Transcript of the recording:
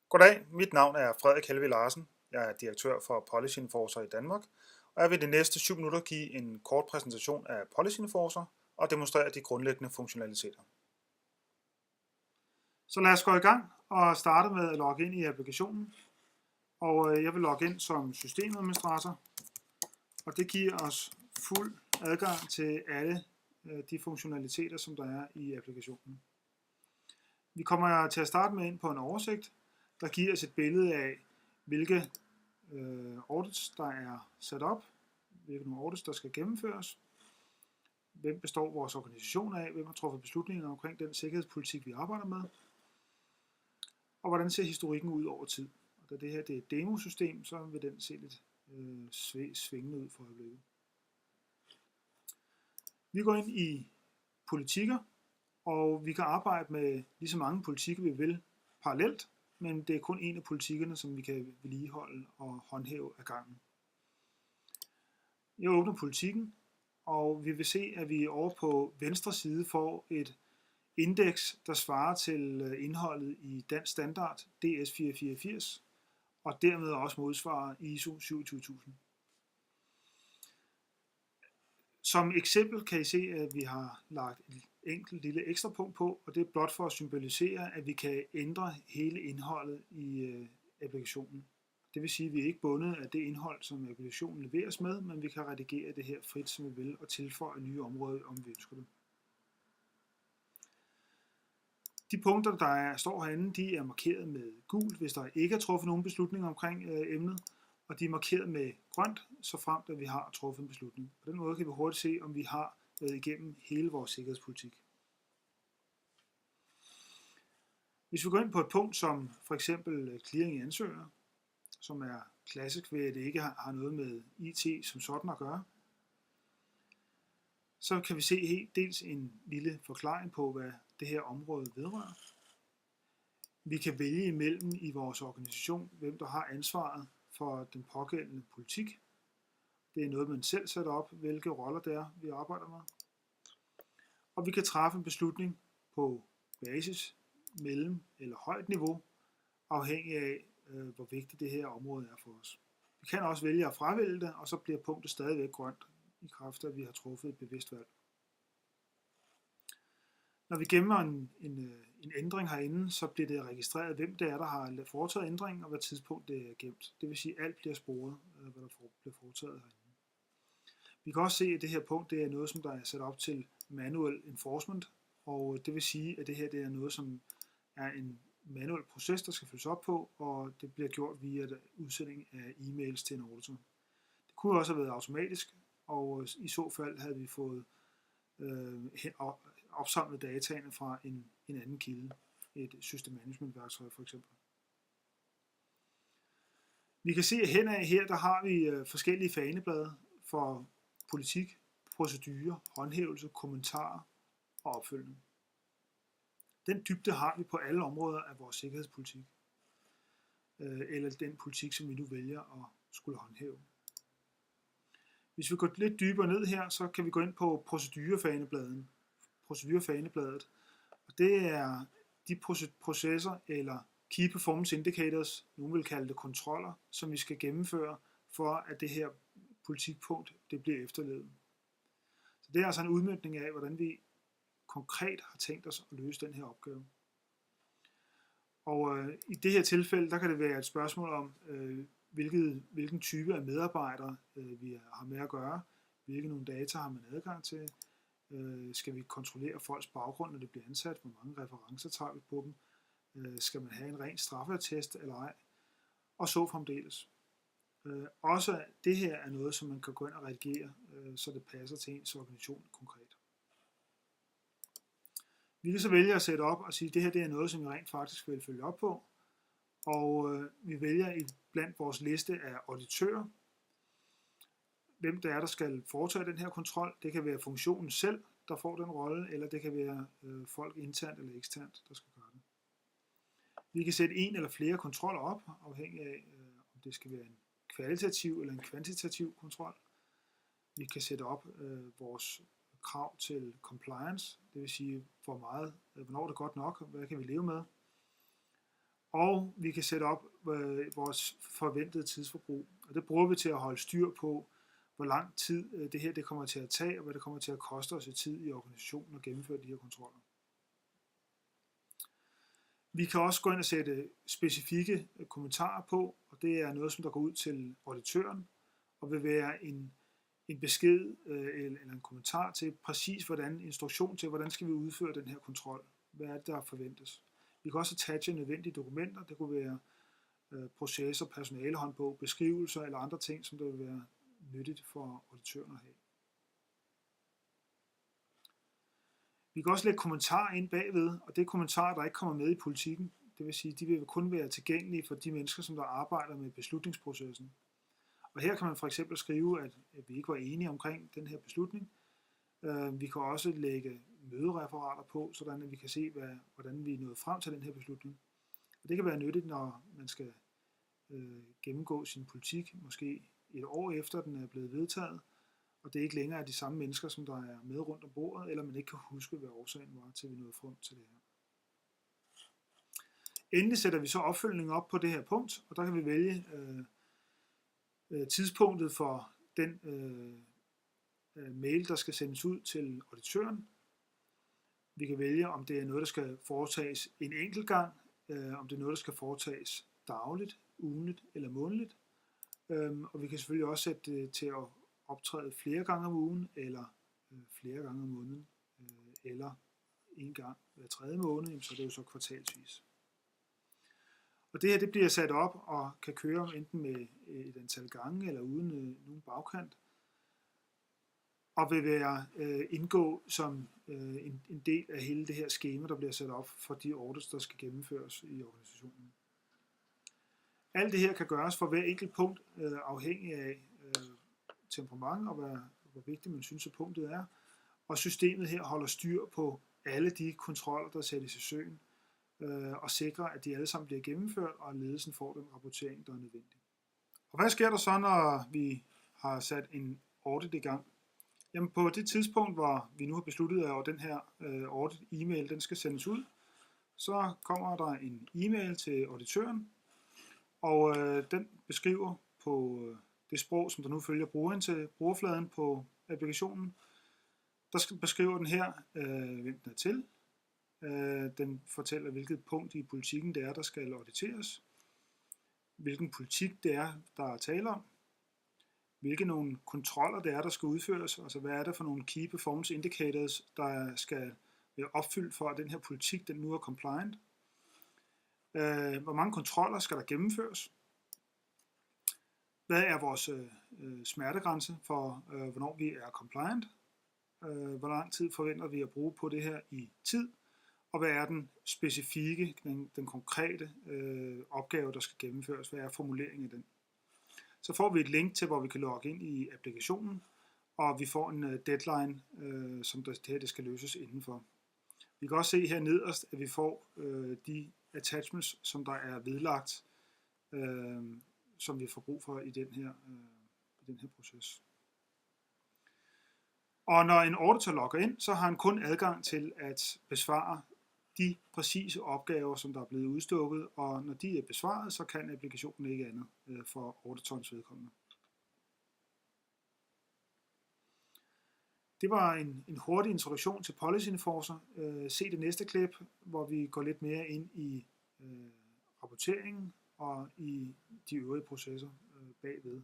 Goddag, mit navn er Frederik Helve Larsen. Jeg er direktør for Policy Enforcer i Danmark, og jeg vil de næste 7 minutter give en kort præsentation af Policy Enforcer og demonstrere de grundlæggende funktionaliteter. Så lad os gå i gang og starte med at logge ind i applikationen. Og jeg vil logge ind som systemadministrator, og det giver os fuld adgang til alle de funktionaliteter, som der er i applikationen. Vi kommer til at starte med ind på en oversigt, der giver os et billede af, hvilke audits, der er sat op, hvilke audits, der skal gennemføres, hvem består vores organisation af, hvem har truffet beslutninger omkring den sikkerhedspolitik, vi arbejder med, og hvordan ser historikken ud over tid. Og da det her det er et demosystem, så vil den se lidt svingende ud for øjeblikket. Vi går ind i politikker, og vi kan arbejde med lige så mange politikker, vi vil parallelt, men det er kun en af politikkerne, som vi kan vedligeholde og håndhæve ad gangen. Jeg åbner politikken, og vi vil se, at vi over på venstre side får et indeks, der svarer til indholdet i dansk standard DS484, og dermed også modsvarer ISO 27000. Som eksempel kan I se, at vi har lagt et enkelt lille ekstra punkt på, og det er blot for at symbolisere, at vi kan ændre hele indholdet i applikationen. Det vil sige, at vi er ikke bundet af det indhold, som applikationen leveres med, men vi kan redigere det her frit, som vi vil, og tilføje nye områder, om vi ønsker det. De punkter, der står herinde, de er markeret med gult, hvis der ikke er truffet nogen beslutninger omkring emnet, og de er markeret med grønt, så fremt at vi har truffet en beslutning. På den måde kan vi hurtigt se, om vi har været igennem hele vores sikkerhedspolitik. Hvis vi går ind på et punkt som for eksempel clearing i ansøgere, som er klassisk ved, at det ikke har noget med IT som sådan at gøre, så kan vi se dels en lille forklaring på, hvad det her område vedrører. Vi kan vælge imellem i vores organisation, hvem der har ansvaret for den pågældende politik. Det er noget, man selv sætter op, hvilke roller det er, vi arbejder med. Og vi kan træffe en beslutning på basis, mellem eller højt niveau, afhængig af, hvor vigtigt det her område er for os. Vi kan også vælge at fravælge det, og så bliver punktet stadigvæk grønt, i kraft af, at vi har truffet et bevidst valg. Når vi gemmer en ændring herinde, så bliver det registreret, hvem det er, der har foretaget ændringen, og hvad tidspunkt det er gemt. Det vil sige, at alt bliver sporet, hvad der bliver foretaget herinde. Vi kan også se, at det her punkt det er noget, som der er sat op til manual enforcement, og det vil sige, at det her det er noget, som er en manuel proces, der skal følges op på, og det bliver gjort via udsending af e-mails til en auditor. Det kunne også have været automatisk, og i så fald havde vi fået opsamlet dataene fra en anden kilde, et system management værktøj for eksempel. Vi kan se, at henad her, der har vi forskellige faneblade for politik, procedurer, håndhævelse, kommentarer og opfølgning. Den dybde har vi på alle områder af vores sikkerhedspolitik, eller den politik, som vi nu vælger at skulle håndhæve. Hvis vi går lidt dybere ned her, så kan vi gå ind på procedurfanebladet. Og det er de processer eller Key Performance Indicators, nogen vil kalde det kontroller, som vi skal gennemføre for at det her politikpunkt det bliver efterlevet. Så det er altså en udmøntning af, hvordan vi konkret har tænkt os at løse den her opgave. Og i det her tilfælde, der kan det være et spørgsmål om, hvilken type af medarbejdere vi har med at gøre, hvilke nogle data har man adgang til, skal vi kontrollere folks baggrund, når det bliver ansat, hvor mange referencer tager vi på dem, skal man have en ren straffeattest eller ej, og så fremdeles. Også det her er noget, som man kan gå ind og redigere, så det passer til ens organisation konkret. Vi kan så vælge at sætte op og sige, at det her det er noget, som vi rent faktisk vil følge op på, og vi vælger blandt vores liste af auditører, hvem det er, der skal foretage den her kontrol. Det kan være funktionen selv, der får den rolle, eller det kan være folk internt eller eksternt, der skal gøre det. Vi kan sætte en eller flere kontroller op, afhængig af, om det skal være en kvalitativ eller en kvantitativ kontrol. Vi kan sætte op vores krav til compliance, det vil sige, hvornår det er godt nok, hvad kan vi leve med. Og vi kan sætte op vores forventede tidsforbrug, og det bruger vi til at holde styr på, hvor lang tid det kommer til at tage, og hvad det kommer til at koste os i tid i organisationen at gennemføre de her kontroller. Vi kan også gå ind og sætte specifikke kommentarer på, og det er noget, som der går ud til auditøren, og vil være en besked eller en kommentar til præcis instruktion til, hvordan skal vi udføre den her kontrol. Hvad er det, der forventes? Vi kan også attach nødvendige dokumenter. Det kunne være processer, personalehåndbog, beskrivelser eller andre ting, som der vil være nyttigt for auditøren at have. Vi kan også lægge kommentarer ind bagved, og det er kommentarer, der ikke kommer med i politikken. Det vil sige, at de vil kun være tilgængelige for de mennesker, som der arbejder med beslutningsprocessen. Og her kan man for eksempel skrive, at vi ikke var enige omkring den her beslutning. Vi kan også lægge mødereferater på, sådan at vi kan se, hvordan vi er nået frem til den her beslutning. Og det kan være nyttigt, når man skal gennemgå sin politik, måske et år efter den er blevet vedtaget, og det ikke længere er de samme mennesker, som der er med rundt om bordet, eller man ikke kan huske, hvad årsagen var til, vi nåede frem til det her. Endelig sætter vi så opfølgning op på det her punkt, og der kan vi vælge tidspunktet for den mail, der skal sendes ud til auditøren. Vi kan vælge, om det er noget, der skal foretages en enkelt gang, om det er noget, der skal foretages dagligt, ugenligt eller månedligt. Og vi kan selvfølgelig også sætte det til at optræde flere gange om ugen, eller flere gange om måneden, eller en gang hver tredje måned, så det er jo så kvartalsvis. Og det her det bliver sat op og kan køre enten med et antal gange eller uden nogen bagkant, og vil indgå som en del af hele det her skema, der bliver sat op for de audits, der skal gennemføres i organisationen. Alt det her kan gøres for hver enkelt punkt, afhængig af temperament og hvor vigtigt man synes, at punktet er. Og systemet her holder styr på alle de kontroller, der sættes i søen, og sikrer, at de alle sammen bliver gennemført, og ledelsen får den rapportering, der er nødvendig. Og hvad sker der så, når vi har sat en audit i gang? Jamen på det tidspunkt, hvor vi nu har besluttet, at den her audit-e-mail den skal sendes ud, så kommer der en e-mail til auditøren, og den beskriver på det sprog, som der nu følger brugeren til brugerfladen på applikationen. Der beskriver den her, hvem den er til. Den fortæller, hvilket punkt i politikken det er, der skal auditeres. Hvilken politik det er, der er tale om. Hvilke nogle kontroller det er, der skal udføres. Altså hvad er det for nogle key performance indicators, der skal være opfyldt for, at den her politik den nu er compliant. Hvor mange kontroller skal der gennemføres? Hvad er vores smertegrænse for, hvornår vi er compliant? Hvor lang tid forventer vi at bruge på det her i tid? Og hvad er den specifikke, den konkrete opgave, der skal gennemføres? Hvad er formuleringen af den? Så får vi et link til, hvor vi kan logge ind i applikationen, og vi får en deadline, som det skal løses indenfor. Vi kan også se her nederst, at vi får de attachments, som der er vedlagt, som vi får brug for i den her proces. Og når en auditor logger ind, så har han kun adgang til at besvare de præcise opgaver, som der er blevet udstukket, og når de er besvaret, så kan applikationen ikke andet for auditorens vedkommende. Det var en hurtig introduktion til Policy Enforcer. Se det næste klip, hvor vi går lidt mere ind i rapporteringen og i de øvrige processer bagved.